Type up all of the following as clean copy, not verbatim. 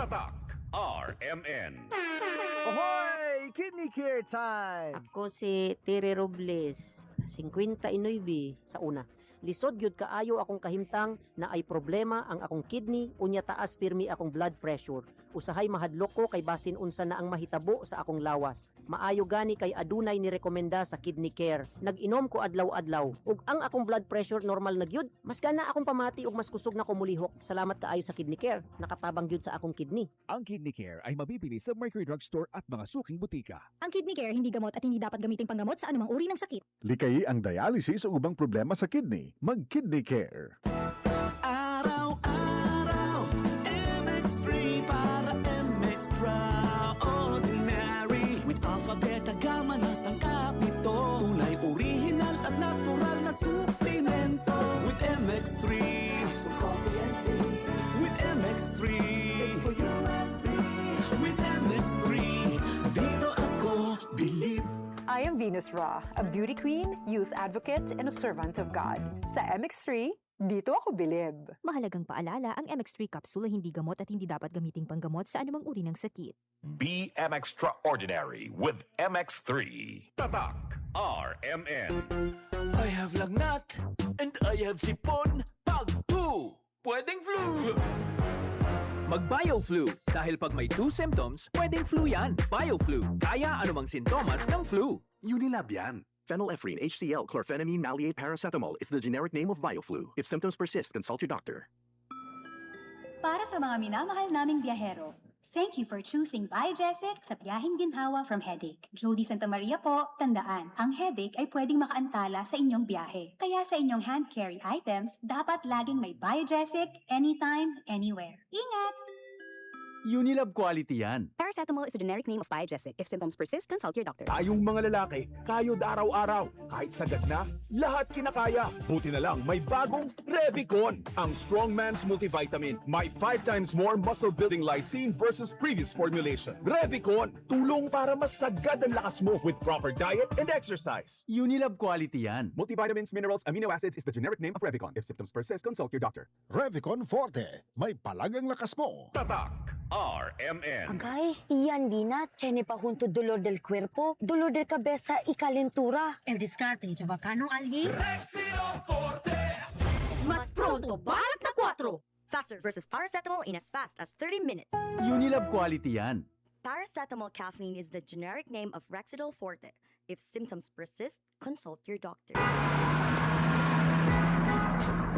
Tatak RMN. Ahoy! Kidney care time! Ako si Tere Robles, 59 sa una. Lisod gyud kaayo akong kahimtang na ay problema ang akong kidney unya taas pirmi akong blood pressure. Usahay mahadlok ko kay basin unsa na ang mahitabo sa akong lawas. Maayo gani kay adunay ni rekomenda sa kidney care. Nag-inom ko adlaw-adlaw ug ang akong blood pressure normal na gyud. Mas gana akong pamati ug mas kusog na ko mulihok. Salamat kaayo sa kidney care. Nakatabang gyud sa akong kidney. Ang Kidney Care ay mabibili sa Mercury Drugstore at mga suking butika. Ang kidney care hindi gamot at hindi dapat gamitin panggamot sa anumang uri ng sakit. Likayi ang dialysis o ubang problema sa kidney. Mag-Kidney Care. Araw-araw, MX3 para MX-Traordinary. With alpha, beta, gamma na sangkap nito. Tunay, original at natural na suplemento. With MX3, some coffee and tea. With MX3, it's for you and me. With MX3, dito ako believe. I am Venus Ra, a beauty queen, youth advocate, and a servant of God. Sa MX3, dito ako bilib. Mahalagang paalala, ang MX3 capsule ay hindi gamot at hindi dapat gamiting panggamot sa anumang uri ng sakit. Be Extraordinary with MX3. Tatak RMN. I have lagnat and I have sipon. Pag 2, pwedeng flu. Mag-BioFlu dahil pag may 2 symptoms, pwedeng flu yan. BioFlu, kaya anumang sintomas ng flu. Unilab yan. Phenylephrine, HCl, chlorphenamine, maleate, paracetamol is the generic name of BioFlu. If symptoms persist, consult your doctor. Para sa mga minamahal naming biyahero, thank you for choosing Biogesic sa biyaheng ginhawa from headache. Jody Santa Maria po, tandaan, ang headache ay pwedeng makaantala sa inyong biyahe. Kaya sa inyong hand carry items, dapat laging may Biogesic, anytime, anywhere. Ingat! Unilab quality yan. Paracetamol is the generic name of Biogesic. If symptoms persist, consult your doctor. Tayong mga lalaki, kayod araw-araw. Kahit sagad na, lahat kinakaya. Buti na lang, may bagong Revicon. Ang Strongman's Multivitamin. May 5 times more muscle-building lysine versus previous formulation. Revicon, tulong para mas sagad ang lakas mo with proper diet and exercise. Unilab quality yan. Multivitamins, minerals, amino acids is the generic name of Revicon. If symptoms persist, consult your doctor. Revicon Forte. May palagang lakas mo. Tatak RMN. Agay, yan Bina, tiene pa junto dolor del cuerpo, dolor de cabeza y calentura. El discarte, chabacano algi. Rexidol Forte. Mas pronto, balak na 4! Faster versus paracetamol in as fast as 30 minutes. Unilab quality yan. Paracetamol caffeine is the generic name of Rexidol Forte. If symptoms persist, consult your doctor.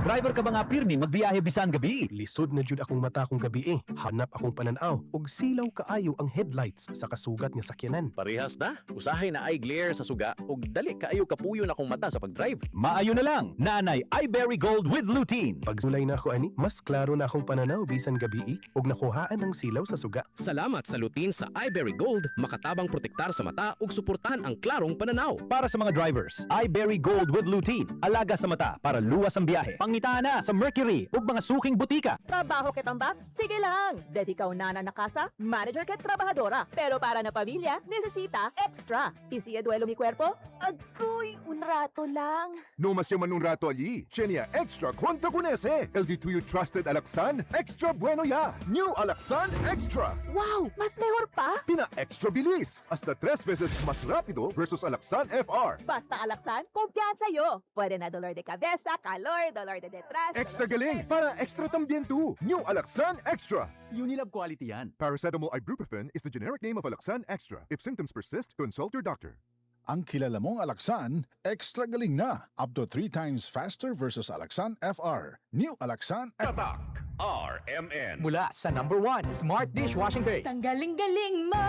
Driver ka ba nga pirmi magbiyahe bisan gabi? Lisod na jud akong mata kong gabi eh. Hanap akong pananaw og silaw kaayo ang headlights sa kasugat nga sakyanan. Parehas na. Usahay na eye glare sa suga ug dali kaayo kapuyo na akong mata sa pagdrive. Maayo na lang, nanay iBerry Gold with lutein. Pagsulay na ako ani, mas klaro na akong pananaw bisan gabi eh, og nakuhaan ang silaw sa suga. Salamat sa lutein sa iBerry Gold, makatabang protektar sa mata ug suportahan ang klarong pananaw. Para sa mga drivers, iBerry Gold with lutein. Alaga sa mata para luwas ang biyahe. Pangita na sa Mercury ug mga suking butika. Trabaho kitambak? Sige lang. Dedikaw na nakasa, manager ket trabahadora. Pero para na pamilya, necesita extra. Pisiya duelo mi cuerpo? Agoy, un rato lang. No mas yaman un rato allí. Chenia Extra Conta con ese. El de tuyo trusted Alaksan, extra bueno ya. New Alaksan Extra. Wow, mas mejor pa? Pina extra bilis. Hasta 3 veces más rápido versus Alaksan FR. Basta alaksan, kumpiyansa yo. Pwede na dolor de cabeza, calor, dolor de detrás. Extra galing para extra también tú. New Alaksan Extra. Unilab quality yan. Paracetamol ibuprofen is the generic name of Alaksan Extra. If symptoms persist, consult your doctor. Ang kilala mong Alaksan, extra galing na. Up to 3 times faster versus Alaksan FR. New Alaksan Tatak RMN. Mula sa number 1, Smart Dishwashing Paste. Tanggaling-galing mo.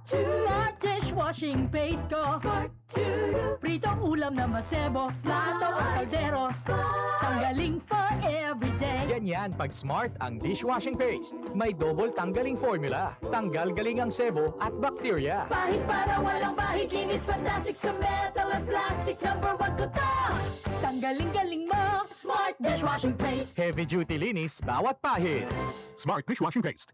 Smart dishwashing paste ko. Pritong ulam na masebo. Plato o kaldero. Tanggaling for everyday. Ganyan pag Smart ang dishwashing paste. May double tanggaling formula. Tanggal galing ang sebo at bacteria. Bahid para walang bahid. Linis fantastic sa metal at plastic. Number 1 ko to. Tanggaling-galing mo. Smart dishwashing paste. Heavy duty linis bawat pahid. Smart Dishwashing Paste.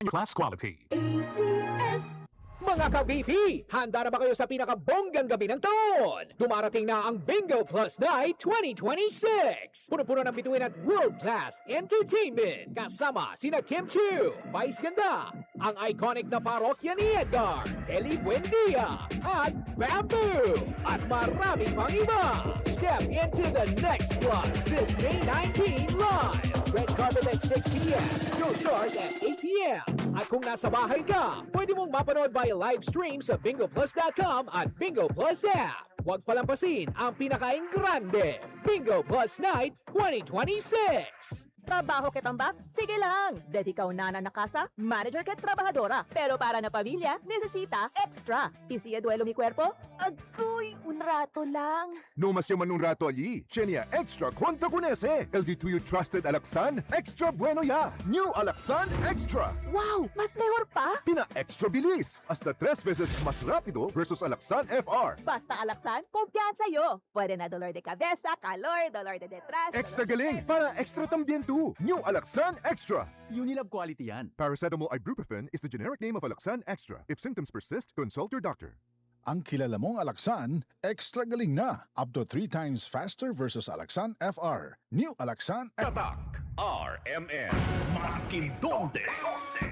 Class quality. ACS Mga ka-BP, handa na ba kayo sa pinakabonggang gabi ng taon? Dumarating na ang Bingo Plus Night 2026! Puno-puno ng bituin at world-class entertainment kasama sina Kim Chiu, Vice Ganda, ang iconic na parokya ni Edgar, Eli Buendia, at Bamboo, at marami pang iba! Step into the next plus this May 19 live! Red carpet at 6 p.m. Show starts at 8 p.m. At kung nasa bahay ka, pwede mong mapanood via live stream sa bingoplus.com at Bingo Plus app. Huwag palampasin ang pinakaing grande, Bingo Plus Night 2026! Trabaho ketamba? Sige lang! Dahil ikaw nana na kasa, manager ket trabahadora. Pero para na pamilya, nesesita extra. Isiya duelo mi cuerpo? Agoy, un rato lang. No mas yaman un rato allí. Chenia Extra Cuenta con ese. El di tuyo trusted Alaksan, extra bueno ya. New Alaksan Extra. Wow, mas mejor pa? Pina-extra bilis. Hasta 3 veces mas rápido versus Alaksan FR. Basta alaksan, kumpiyansa yo. Pwede na dolor de cabeza, calor, dolor de detrás. Extra galing. Para extra también tú. New Alaksan Extra. Unilab quality yan. Paracetamol ibuprofen is the generic name of Alaksan Extra. If symptoms persist, consult your doctor. Ang kilala mong Alaksan, extra galing na. Up to 3 times faster versus Alaksan FR. New Alaksan Tatak RMN. Maskin donde,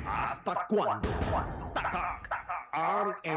hasta cuando. Tatak RMN.